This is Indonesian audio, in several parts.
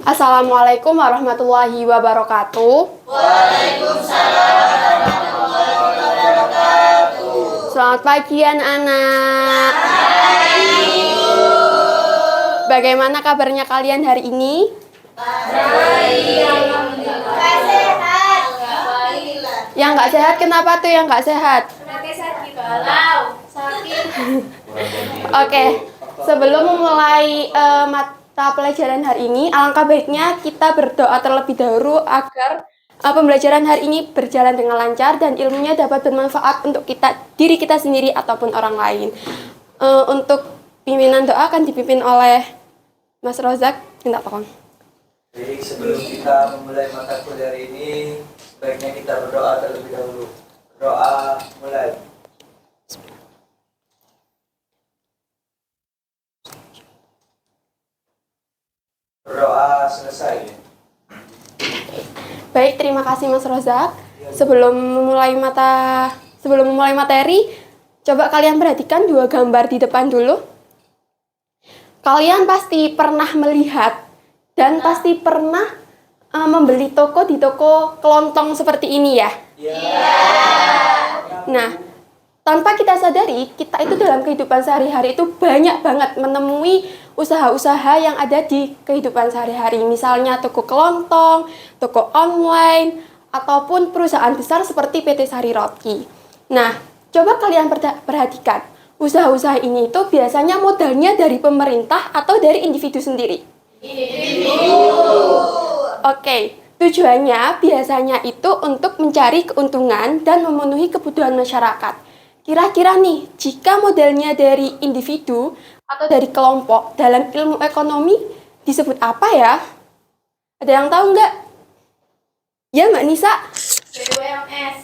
Assalamualaikum warahmatullahi wabarakatuh. Selamat pagi anak-anak. Bagaimana kabarnya kalian hari ini? Yang nggak sehat kenapa tuh yang nggak sehat? Oke, sebelum memulai mata pelajaran hari ini, alangkah baiknya kita berdoa terlebih dahulu agar pembelajaran hari ini berjalan dengan lancar dan ilmunya dapat bermanfaat untuk diri kita sendiri ataupun orang lain. Untuk pimpinan doa akan dipimpin oleh Mas Rozak, minta tolong. Jadi sebelum kita memulai mata kuliah hari ini, sebaiknya kita berdoa terlebih dahulu. Doa mulai. Berdoa selesai. Baik, terima kasih Mas Rozak. Sebelum memulai materi, coba kalian perhatikan dua gambar di depan dulu. Kalian pasti pernah melihat dan pasti pernah membeli di toko kelontong seperti ini ya. Nah, tanpa kita sadari, kita itu dalam kehidupan sehari-hari itu banyak banget menemui usaha-usaha yang ada di kehidupan sehari-hari. Misalnya toko kelontong, toko online, ataupun perusahaan besar seperti PT Sari Roti. Nah, coba kalian perhatikan, usaha-usaha ini itu biasanya modalnya dari pemerintah atau dari individu sendiri? Oke, tujuannya biasanya itu untuk mencari keuntungan dan memenuhi kebutuhan masyarakat. Kira-kira nih, jika modelnya dari individu atau dari kelompok dalam ilmu ekonomi disebut apa ya? Ada yang tahu nggak? Ya, Mbak Nisa? BUMS.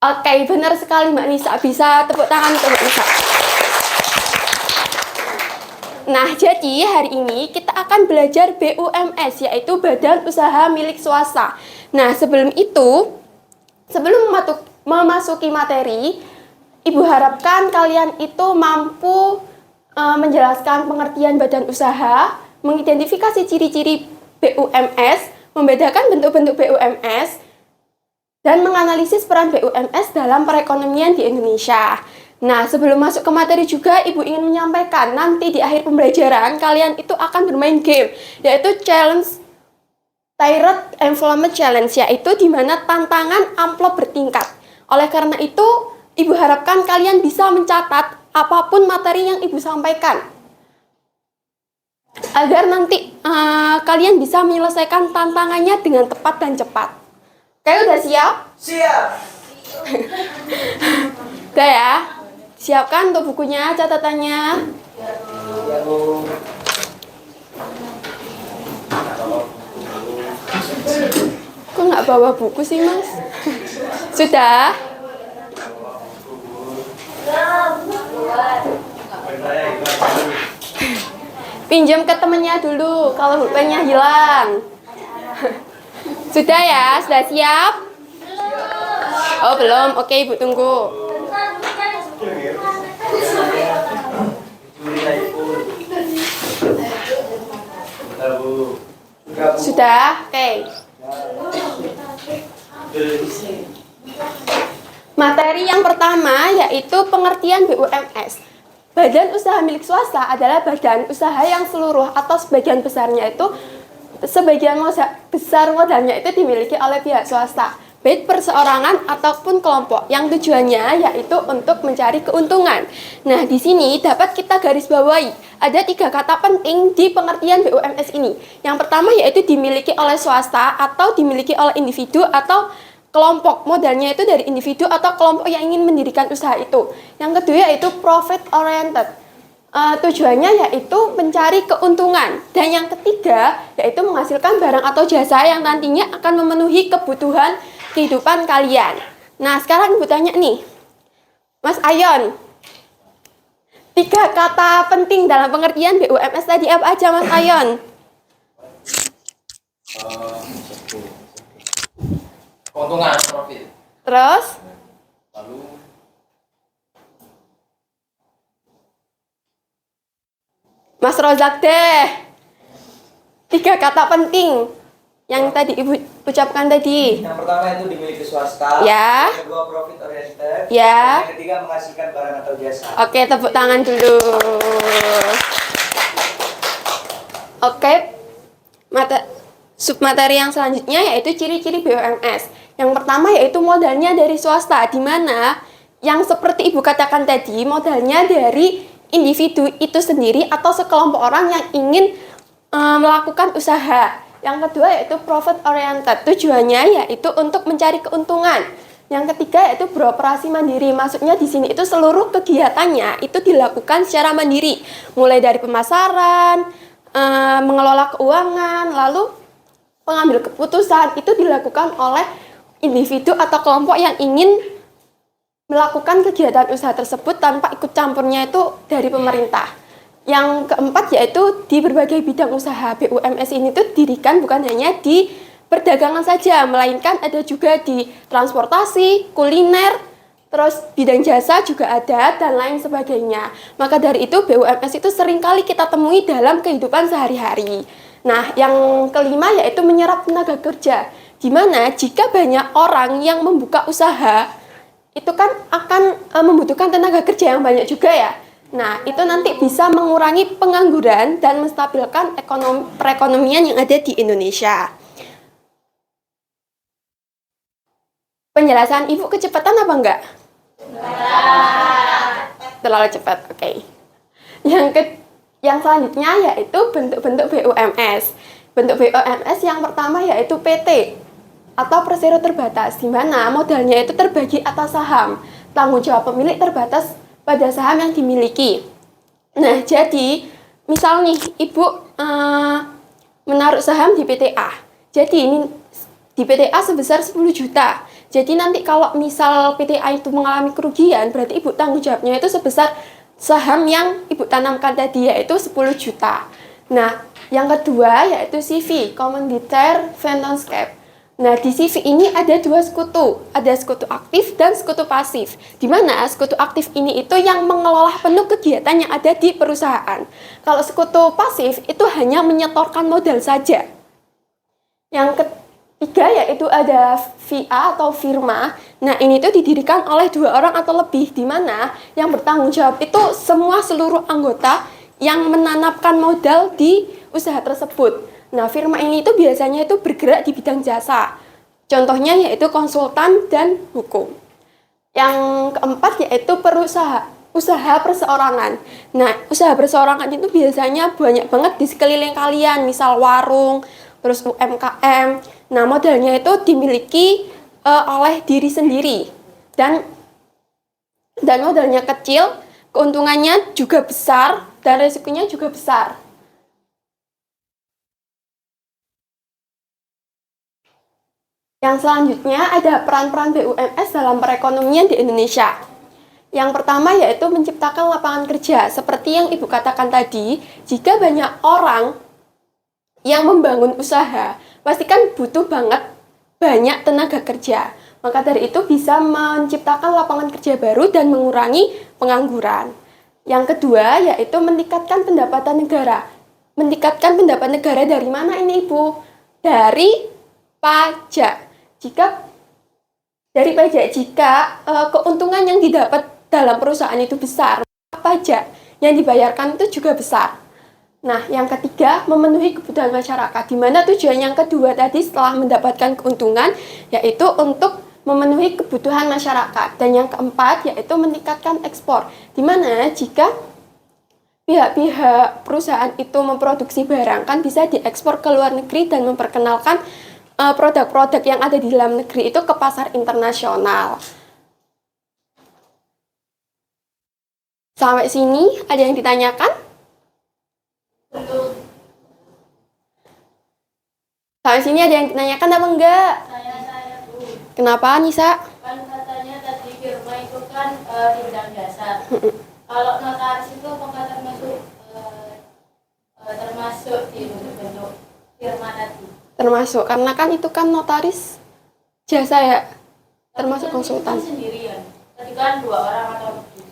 Oke, benar sekali Mbak Nisa. Bisa tepuk tangan untuk Mbak Nisa. Nah, jadi hari ini kita akan belajar BUMS, yaitu Badan Usaha Milik Swasta. Nah, sebelum memasuki materi, Ibu harapkan kalian itu mampu menjelaskan pengertian badan usaha, mengidentifikasi ciri-ciri BUMS, membedakan bentuk-bentuk BUMS, dan menganalisis peran BUMS dalam perekonomian di Indonesia. Nah, sebelum masuk ke materi juga, Ibu ingin menyampaikan nanti di akhir pembelajaran kalian itu akan bermain game, yaitu challenge Tiered Envelope Challenge, yaitu di mana tantangan amplop bertingkat. Oleh karena itu, Ibu harapkan kalian bisa mencatat apapun materi yang Ibu sampaikan, agar nanti kalian bisa menyelesaikan tantangannya dengan tepat dan cepat. Oke, udah siap? Siap. Udah ya? Siapkan untuk bukunya, catatannya. Kok nggak bawa buku sih, Mas? Sudah? Pinjam ke temennya dulu kalau pulpennya hilang. Sudah ya? Sudah siap? Oh, belum. Oke, Ibu tunggu. Sudah? Oke. Materi yang pertama yaitu pengertian BUMS. Badan usaha milik swasta adalah badan usaha yang seluruh atau sebagian besar modalnya itu dimiliki oleh pihak swasta, baik perseorangan ataupun kelompok, yang tujuannya yaitu untuk mencari keuntungan. Nah, di sini dapat kita garis bawahi ada 3 kata penting di pengertian BUMS ini. Yang pertama yaitu dimiliki oleh swasta atau dimiliki oleh individu atau kelompok, modalnya itu dari individu atau kelompok yang ingin mendirikan usaha itu. Yang kedua yaitu profit oriented. Tujuannya yaitu mencari keuntungan. Dan yang ketiga yaitu menghasilkan barang atau jasa yang nantinya akan memenuhi kebutuhan kehidupan kalian. Nah, sekarang Ibu tanya nih, Mas Ayon, 3 kata penting dalam pengertian BUMS tadi apa aja, Mas Ayon? Keuntungan, profit. Terus? Lalu Mas Rozak deh. 3 kata penting yang tadi Ibu ucapkan tadi. Yang pertama itu dimiliki swasta. Ya. Yang kedua profit oriented. Ya. Yang ketiga menghasilkan barang atau jasa. Oke, tepuk tangan dulu. Oke, submateri yang selanjutnya yaitu ciri-ciri BUMS. Yang pertama yaitu modalnya dari swasta, di mana yang seperti Ibu katakan tadi, modalnya dari individu itu sendiri atau sekelompok orang yang ingin melakukan usaha. Yang kedua yaitu profit oriented, tujuannya yaitu untuk mencari keuntungan. Yang ketiga yaitu beroperasi mandiri, maksudnya di sini itu seluruh kegiatannya itu dilakukan secara mandiri, mulai dari pemasaran, mengelola keuangan, lalu pengambil keputusan itu dilakukan oleh individu atau kelompok yang ingin melakukan kegiatan usaha tersebut tanpa ikut campurnya itu dari pemerintah. Yang keempat yaitu di berbagai bidang usaha. BUMS ini tuh didirikan bukan hanya di perdagangan saja, melainkan ada juga di transportasi, kuliner, terus bidang jasa juga ada, dan lain sebagainya. Maka dari itu BUMS itu seringkali kita temui dalam kehidupan sehari-hari. Nah, yang kelima yaitu menyerap tenaga kerja, di mana jika banyak orang yang membuka usaha, itu kan akan membutuhkan tenaga kerja yang banyak juga ya. Nah, itu nanti bisa mengurangi pengangguran dan menstabilkan perekonomian yang ada di Indonesia. Penjelasan Ibu kecepatan apa enggak? Terlalu cepat, oke. Yang selanjutnya yaitu bentuk-bentuk BUMS. Bentuk BUMS yang pertama yaitu PT atau persero terbatas, di mana modalnya itu terbagi atas saham. Tanggung jawab pemilik terbatas pada saham yang dimiliki. Nah, jadi misal nih Ibu menaruh saham di PTA. Jadi ini di PTA sebesar 10 juta. Jadi nanti kalau misal PTA itu mengalami kerugian, berarti Ibu tanggung jawabnya itu sebesar saham yang Ibu tanamkan tadi, yaitu 10 juta. Nah, yang kedua yaitu CV, Commandeer Finance Cap. Nah, di CV ini ada 2 sekutu, ada sekutu aktif dan sekutu pasif. Di mana sekutu aktif ini itu yang mengelola penuh kegiatan yang ada di perusahaan. Kalau sekutu pasif itu hanya menyetorkan modal saja. Yang ketiga yaitu ada VA atau firma. Nah, ini tuh didirikan oleh 2 orang atau lebih, di mana yang bertanggung jawab itu seluruh anggota yang menanamkan modal di usaha tersebut. Nah, firma ini itu biasanya itu bergerak di bidang jasa. Contohnya yaitu konsultan dan hukum. Yang keempat yaitu usaha perseorangan. Nah, usaha perseorangan itu biasanya banyak banget di sekeliling kalian, misal warung, terus UMKM. Nah, modalnya itu dimiliki oleh diri sendiri dan modalnya kecil, keuntungannya juga besar dan resikonya juga besar. Yang selanjutnya ada peran-peran BUMS dalam perekonomian di Indonesia. Yang pertama yaitu menciptakan lapangan kerja. Seperti yang Ibu katakan tadi, jika banyak orang yang membangun usaha, pasti kan butuh banget banyak tenaga kerja. Maka dari itu bisa menciptakan lapangan kerja baru dan mengurangi pengangguran. Yang kedua yaitu meningkatkan pendapatan negara. Meningkatkan pendapatan negara dari mana ini Ibu? Dari pajak. Jika keuntungan yang didapat dalam perusahaan itu besar, pajak yang dibayarkan itu juga besar. Nah, yang ketiga, memenuhi kebutuhan masyarakat, di mana tujuan yang kedua tadi setelah mendapatkan keuntungan, yaitu untuk memenuhi kebutuhan masyarakat. Dan yang keempat, yaitu meningkatkan ekspor, di mana jika pihak-pihak perusahaan itu memproduksi barang, kan bisa diekspor ke luar negeri dan memperkenalkan produk-produk yang ada di dalam negeri itu ke pasar internasional. Sampai sini ada yang ditanyakan? Belum. Sampai sini ada yang ditanyakan apa enggak? Saya Bu. Kenapa Nisa? Kan katanya tadi firma itu kan di bidang jasa. Kalau notaris itu apakah termasuk di bentuk firma tadi? Termasuk, karena kan itu kan notaris jasa ya, termasuk konsultan. Sendirian. Tadi kan 2 orang atau lebih.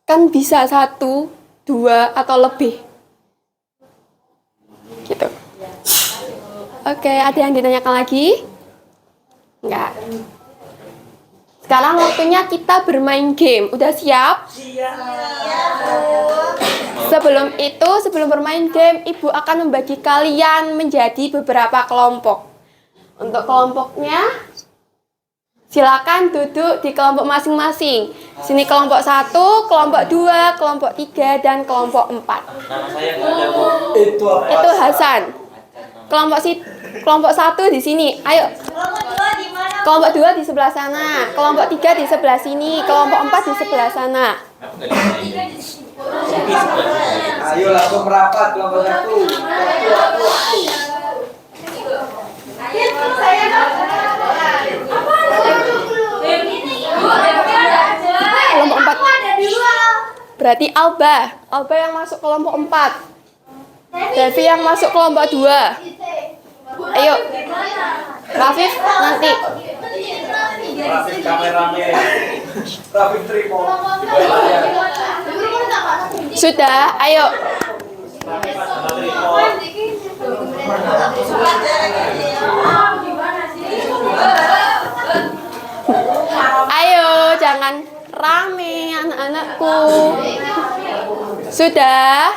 Kan bisa 1, 2 atau lebih. Gitu. Ya. Oke, ada yang ditanyakan lagi? Enggak. Sekarang waktunya kita bermain game. Udah siap? Sebelum bermain game, Ibu akan membagi kalian menjadi beberapa kelompok. Untuk kelompoknya, silakan duduk di kelompok masing-masing. Sini kelompok 1, kelompok 2, kelompok 3, dan kelompok 4. Nama saya nggak ada, Bu. Itu Hasan. Kelompok 1 di sini. Ayo. Kelompok 2 di sebelah sana. Kelompok 3 di sebelah sini. Kelompok 4 di sebelah sana. Aku nggak bisa. Ayo langsung merapat kelompok 1. Kelompok 4. Berarti Alba yang masuk kelompok 4. Devi yang masuk kelompok 2. Ayo. Rafif nanti. Rafif kameramen. Rafif tripod. Sudah, ayo. Ayo, jangan rame anak-anakku. Sudah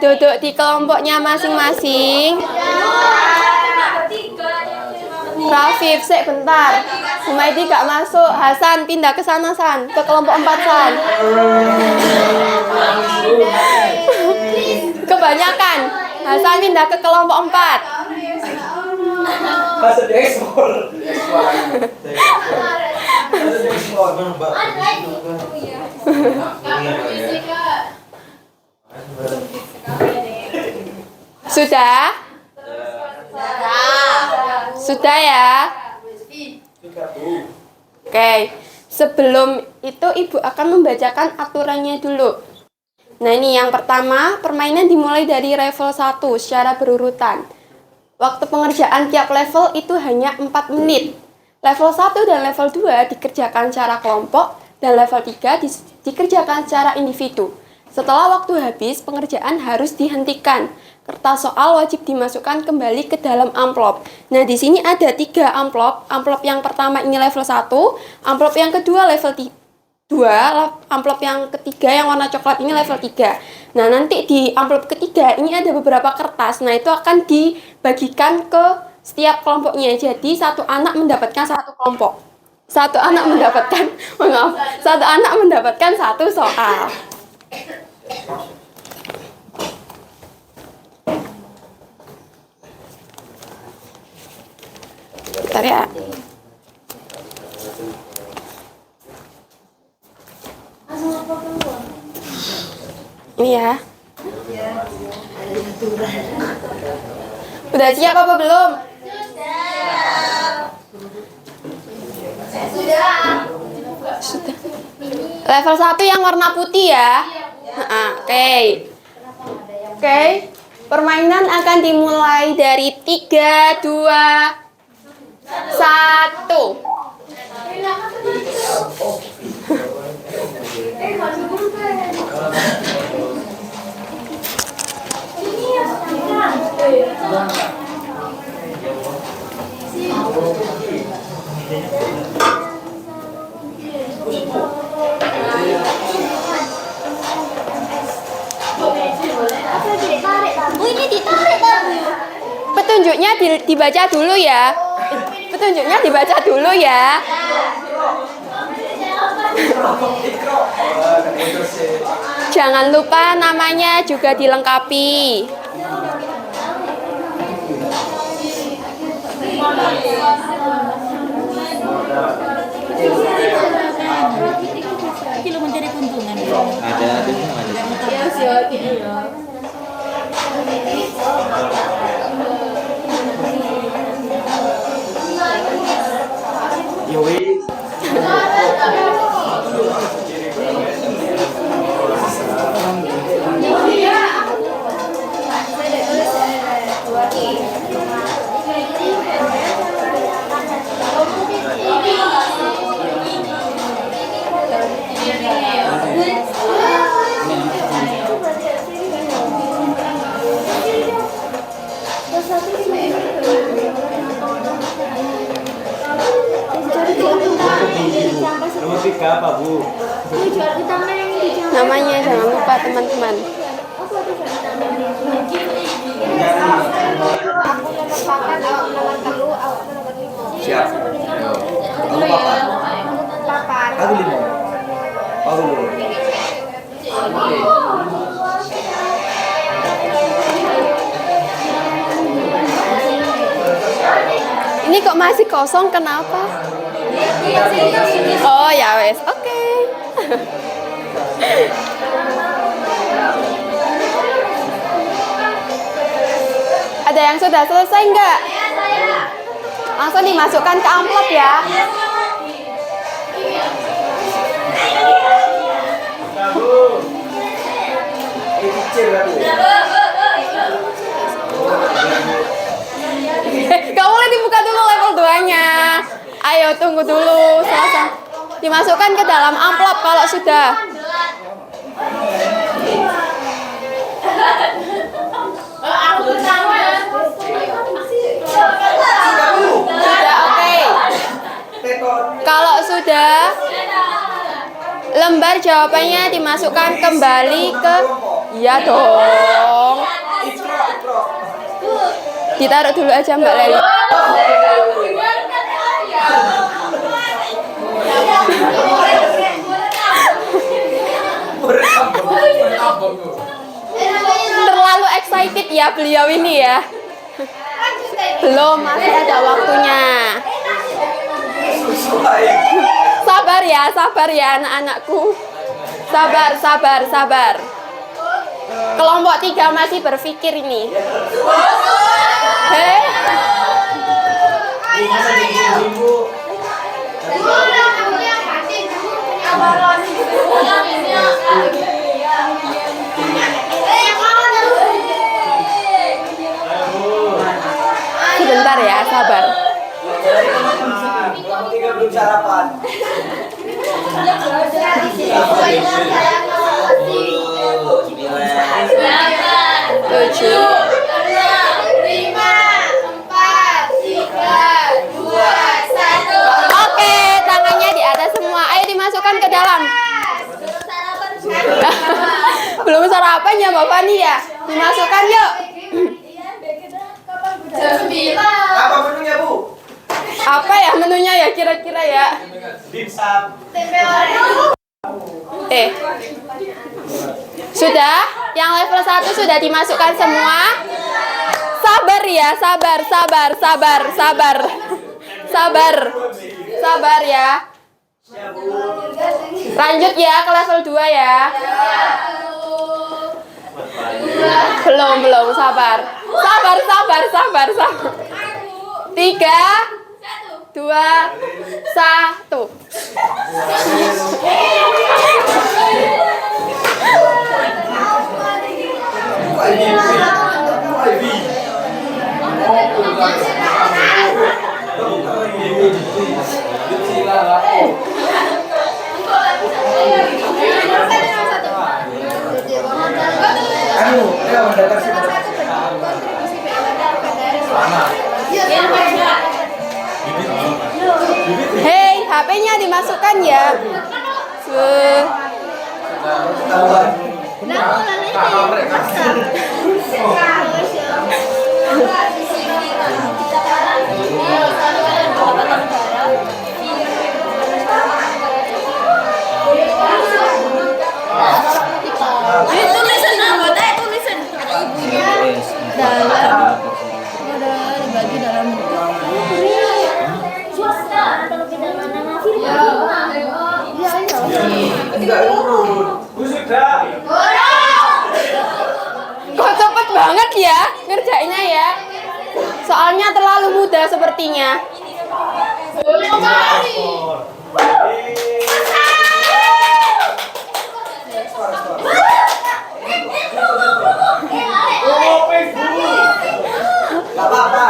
duduk di kelompoknya masing-masing. Rafif, sik bentar. Humaidi gak masuk. Hasan, pindah ke sana, San. Ke kelompok 4, San. Kebanyakan. Hasan pindah ke kelompok 4. Masa di ekspor. Masa di ekspor. Sudah? Sudah ya? Oke. Sebelum itu Ibu akan membacakan aturannya dulu. Nah, ini yang pertama, permainan dimulai dari level 1 secara berurutan. Waktu pengerjaan tiap level itu hanya 4 menit. Level 1 dan level 2 dikerjakan secara kelompok, dan level 3 dikerjakan secara individu. Setelah waktu habis, pengerjaan harus dihentikan. Kertas soal wajib dimasukkan kembali ke dalam amplop. Nah, di sini ada 3 amplop. Amplop yang pertama ini level 1, amplop yang kedua level 2, amplop yang ketiga yang warna coklat ini level 3. Nah, nanti di amplop ketiga ini ada beberapa kertas. Nah, itu akan dibagikan ke setiap kelompoknya. Jadi, satu anak mendapatkan satu kelompok. Satu anak mendapatkan satu soal. Bentar ya. Ini ya. Udah siap apa belum? Sudah. Level 1 yang warna putih ya. Oke. Permainan akan dimulai dari 3, 2, 1. Petunjuknya dibaca dulu ya. Petunjuknya dibaca dulu ya. Jangan lupa namanya juga dilengkapi. Kilo mencari keuntungan. Fisika apa, Bu? Namanya jangan lupa teman-teman. Siap. Aku papan. Aku 5. Aku dulu. Ini kok masih kosong, kenapa? Oh ya wes, oke. Ada yang sudah selesai nggak? Langsung dimasukkan ke amplop ya. Kamu boleh dibuka dulu level 2-nya. Ayo tunggu dulu selesai. Dimasukkan ke dalam amplop kalau sudah. Sudah oke. Kalau sudah, lembar jawabannya dimasukkan kembali ke. Iya dong. Ditaruh dulu aja Mbak Leli. Terlalu excited ya beliau ini ya. Belum, masih ada waktunya. Sabar ya anak-anakku. Sabar. Kelompok 3 masih berpikir ini. Hei. Sebentar ya, sabar. Belum sarapan. 7. Oke, tangannya di atas semua. Ayo dimasukkan ke dalam. Belum sarapan ya Mbak Fani ya? Dimasukkan yuk. Apa menunya, Bu? Apa ya menunya ya kira-kira ya? Dimsum. Sudah? Yang level 1 sudah dimasukkan semua? Sabar ya, sabar ya. Lanjut ya ke level 2 ya. Belum, sabar. 3, 2, 1. Hei, HP-nya dimasukkan ya. Kok cepet banget ya ngerjainnya ya? Soalnya terlalu mudah sepertinya. Gak apa-apa.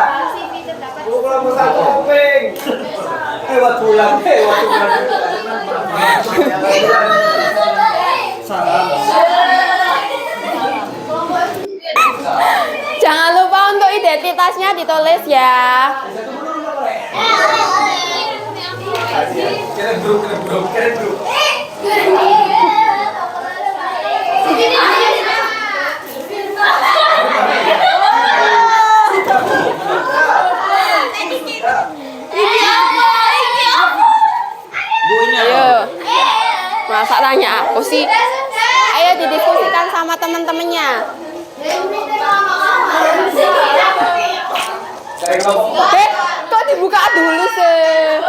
Waktu pulang. Jangan lupa untuk identitasnya ditulis ya. Keren bro. Bu ini apa? Ayo. Masa tanya aku sih? Ayo didiskusikan sama temen-temennya. Kok dibuka dulu sih?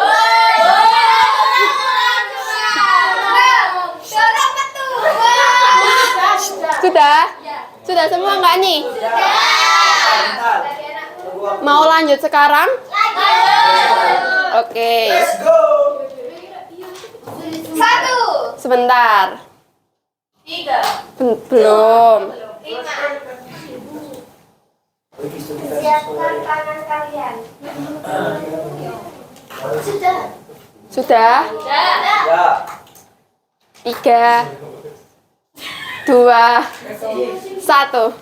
Sudah? Sudah semua nggak nih? Mau lanjut sekarang? Oke. Let's go. Sebentar. 3, Belum. 5. Siapkan tangan kalian. Sudah? Ya. 3, 2, 1.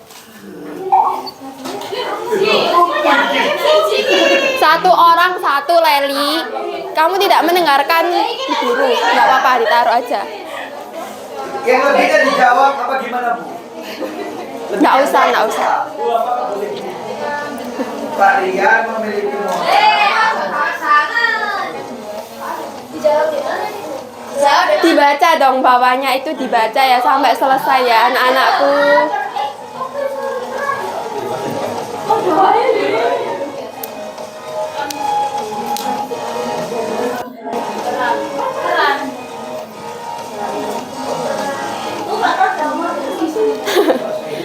Satu orang satu Leli. Kamu tidak mendengarkan guru. Nggak apa-apa, ditaruh aja. Yang lebihnya dijawab apa gimana Bu? Nggak usah, nggak usah. Kalian memiliki motor. Dibaca dong bawahnya itu dibaca ya sampai selesai ya anak-anakku.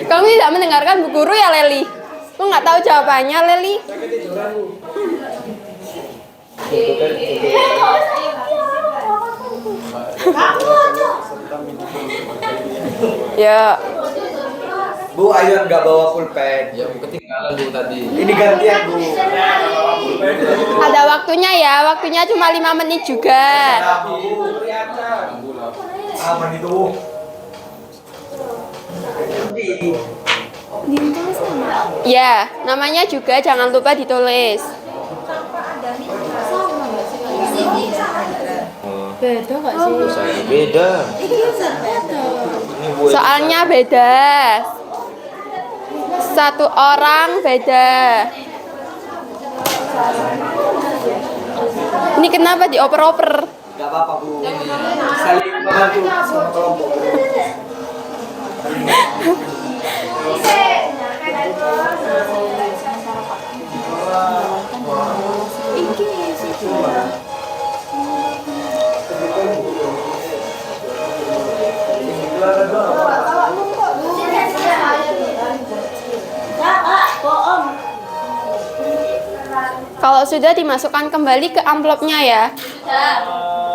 Kamu tidak mendengarkan Bu Guru ya Leli? Kamu nggak tahu jawabannya Leli? Ya, Bu Ayun nggak bawa pulpen. Ya, ketinggalan Bu tadi. Ini gantian Bu. ada waktunya ya. Waktunya cuma 5 menit juga. Nah, Bu. Aman itu. Ya, namanya juga jangan lupa ditulis. Beda nggak sih? Saya beda. Ini Bu. Soalnya beda. Satu orang beda. Ini kenapa dioper-oper? Gak apa-apa Bu. Saling membantu sama kelompok. Kalau sudah dimasukkan kembali ke amplopnya ya.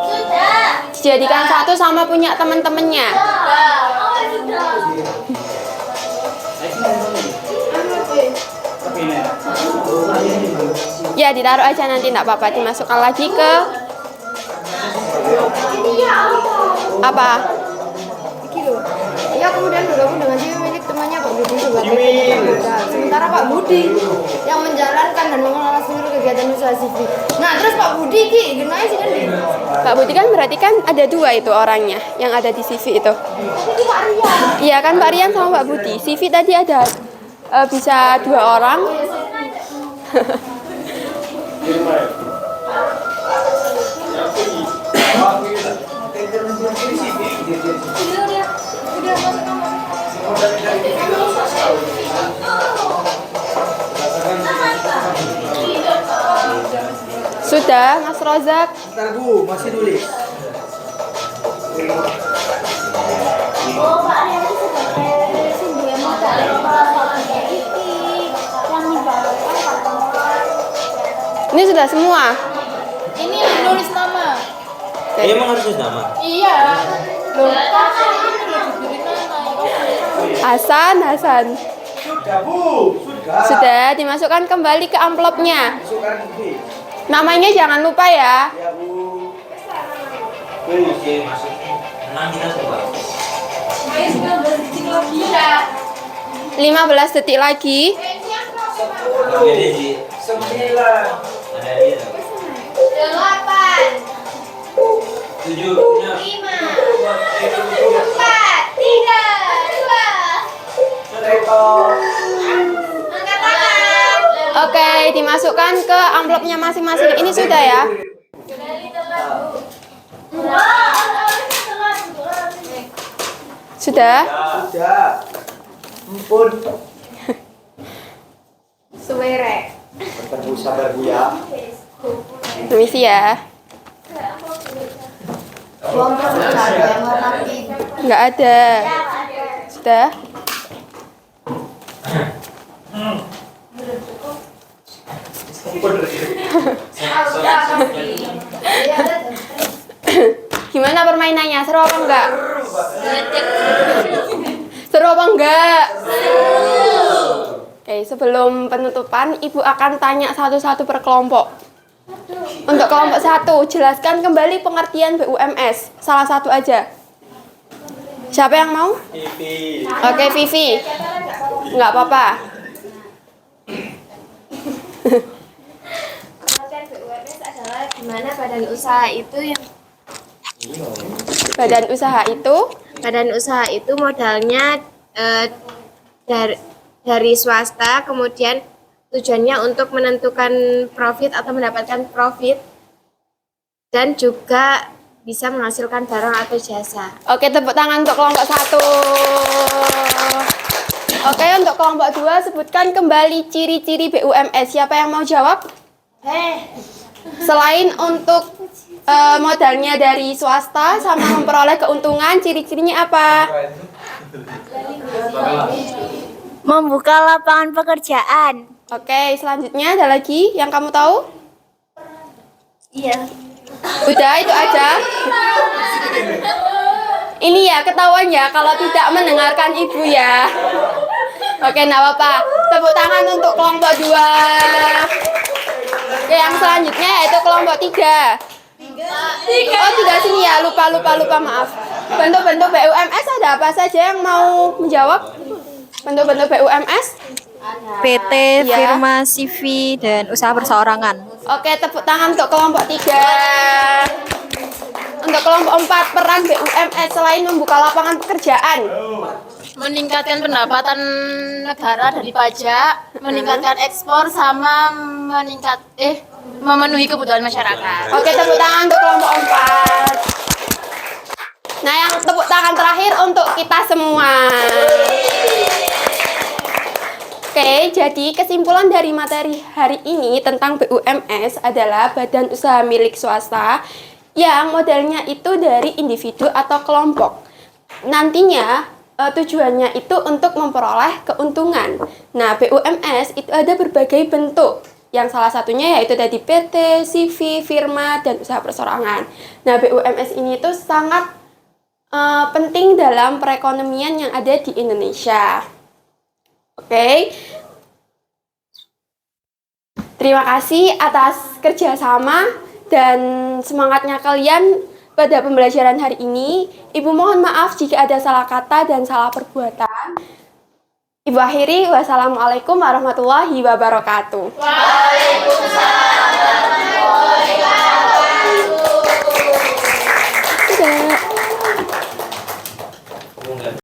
Sudah. Dijadikan satu sama punya teman-temannya. Ya, ditaruh aja nanti enggak apa-apa, dimasukkan lagi ke apa? Ya kemudian bergabung dengan Jiwi milik temannya Pak Budi sebagai ketua. Sementara Pak Budi yang menjalankan dan mengelola seluruh kegiatan usaha CV. Nah terus Pak Budi ki gimana sih kan? Pak Budi kan berarti kan ada dua itu orangnya yang ada di CV itu. Itu Pak Rian. Iya kan Pak Rian sama Pak Budi. CV tadi ada bisa 2 orang. Sudah, Mas Rozak. Bentar Bu, masih nulis. Oh Pak Rian itu sebagai simbol yang modal yang menjalankan Pak. Ini sudah semua. Ini nulis nama. Emang harus nama? Iya. Loh, kan ini udah diberi nama. Hasan. Sudah Bu, sudah. Sudah dimasukkan kembali ke amplopnya. Masukkan ini. Namanya jangan lupa ya. Ya Bu. Oke, masuk. Tenang kita coba. 15 detik lagi. 10, Jadi 9, ada dia. 8, Tujuh. 5, 4, 3, 2. Angkat tangan. Oke, dimasukkan ke amplopnya masing-masing. Ini sudah ya. Kembali telat, Bu. Sudah? Sudah. Ampun. Suwere. Bu sabar Bu ya. Permisi ya. Kelompok ada yang warna pink. Nggak ada. Sudah? Gimana permainannya? Seru apa enggak? Seru apa enggak? Oke, sebelum penutupan, Ibu akan tanya satu-satu per kelompok. Untuk kelompok 1, jelaskan kembali pengertian BUMS. Salah satu aja. Siapa yang mau? Vivi. Oke, Vivi. Nggak apa-apa. Pengertian BUMS adalah gimana badan usaha itu yang Badan usaha itu modalnya dari swasta, kemudian tujuannya untuk menentukan profit atau mendapatkan profit, dan juga bisa menghasilkan barang atau jasa. Oke, tepuk tangan untuk kelompok 1. Oke, untuk kelompok 2, sebutkan kembali ciri-ciri BUMS. Siapa yang mau jawab? Selain untuk modalnya dari swasta sama memperoleh keuntungan, ciri-cirinya apa? Membuka lapangan pekerjaan. Oke, selanjutnya ada lagi yang kamu tahu? Iya. Udah, itu aja. Ini ya ketahuan ya kalau tidak mendengarkan ibu ya. Oke, enggak apa-apa. Tepuk tangan untuk kelompok 2. Oke, yang selanjutnya yaitu kelompok 3. Oh, tidak sini ya. Lupa, maaf. Bentuk-bentuk BUMS ada apa saja yang mau menjawab? Bentuk-bentuk BUMS? PT, Iya. firma, CV, dan usaha perseorangan. Oke, tepuk tangan untuk kelompok 3. Untuk kelompok 4, peran BUMS selain membuka lapangan pekerjaan. Meningkatkan pendapatan negara dari pajak, meningkatkan ekspor, sama memenuhi kebutuhan masyarakat. Oke, tepuk tangan untuk kelompok 4. Nah, yang tepuk tangan terakhir untuk kita semua. Oke, jadi kesimpulan dari materi hari ini tentang BUMS adalah badan usaha milik swasta yang modelnya itu dari individu atau kelompok. Nantinya tujuannya itu untuk memperoleh keuntungan. Nah, BUMS itu ada berbagai bentuk. Yang salah satunya yaitu tadi PT, CV, firma, dan usaha perseorangan. Nah, BUMS ini itu sangat penting dalam perekonomian yang ada di Indonesia. Oke. Terima kasih atas kerjasama dan semangatnya kalian pada pembelajaran hari ini. Ibu mohon maaf jika ada salah kata dan salah perbuatan. Ibu akhiri, wassalamualaikum warahmatullahi wabarakatuh. Waalaikumsalam.